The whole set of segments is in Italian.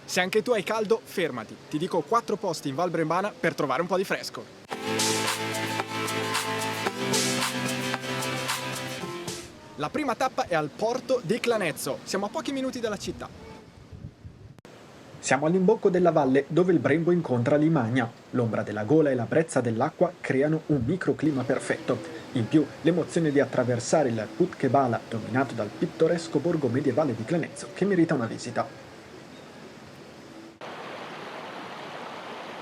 Se anche tu hai caldo, fermati. Ti dico 4 posti in Val Brembana per trovare un po' di fresco. La prima tappa è al porto di Clanezzo. Siamo a pochi minuti dalla città. Siamo all'imbocco della valle dove il Brembo incontra Limagna. L'ombra della gola e la brezza dell'acqua creano un microclima perfetto. In più, l'emozione di attraversare il Putkebala, dominato dal pittoresco borgo medievale di Clanezzo, che merita una visita.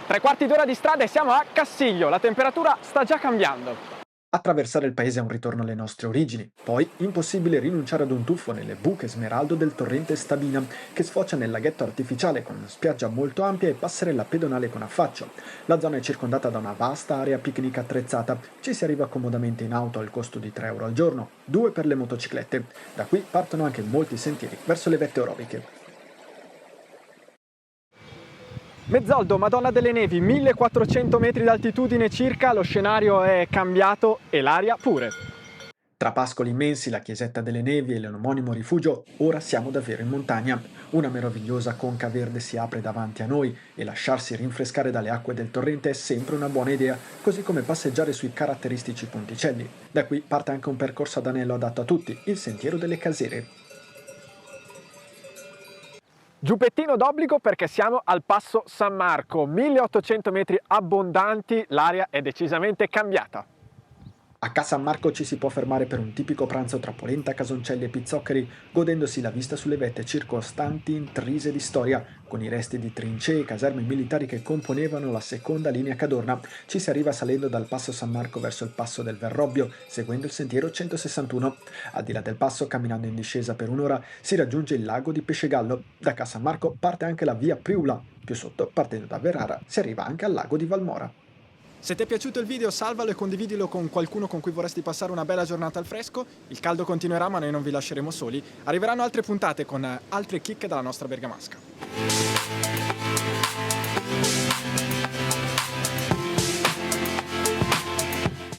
3/4 d'ora di strada e siamo a Cassiglio. La temperatura sta già cambiando. Attraversare il paese è un ritorno alle nostre origini. Poi, impossibile rinunciare ad un tuffo nelle buche smeraldo del torrente Stabina, che sfocia nel laghetto artificiale con spiaggia molto ampia e passerella pedonale con affaccio. La zona è circondata da una vasta area picnic attrezzata. Ci si arriva comodamente in auto al costo di 3 euro al giorno, 2 per le motociclette. Da qui partono anche molti sentieri verso le vette orobiche. Mezzoldo, Madonna delle Nevi, 1400 metri d'altitudine circa, lo scenario è cambiato e l'aria pure. Tra pascoli immensi, la chiesetta delle nevi e l'omonimo rifugio, ora siamo davvero in montagna. Una meravigliosa conca verde si apre davanti a noi e lasciarsi rinfrescare dalle acque del torrente è sempre una buona idea, così come passeggiare sui caratteristici ponticelli. Da qui parte anche un percorso ad anello adatto a tutti, il sentiero delle casere. Giubbettino d'obbligo perché siamo al Passo San Marco, 1800 metri abbondanti, l'aria è decisamente cambiata. A Ca San Marco ci si può fermare per un tipico pranzo tra polenta, casoncelli e pizzoccheri, godendosi la vista sulle vette circostanti intrise di storia, con i resti di trincee e caserme militari che componevano la seconda linea Cadorna. Ci si arriva salendo dal Passo San Marco verso il Passo del Verrobbio, seguendo il sentiero 161. Al di là del passo, camminando in discesa per un'ora, si raggiunge il lago di Pescegallo. Da Ca San Marco parte anche la via Priula. Più sotto, partendo da Verrara, si arriva anche al lago di Valmora. Se ti è piaciuto il video, salvalo e condividilo con qualcuno con cui vorresti passare una bella giornata al fresco. Il caldo continuerà, ma noi non vi lasceremo soli. Arriveranno altre puntate con altre chicche dalla nostra bergamasca.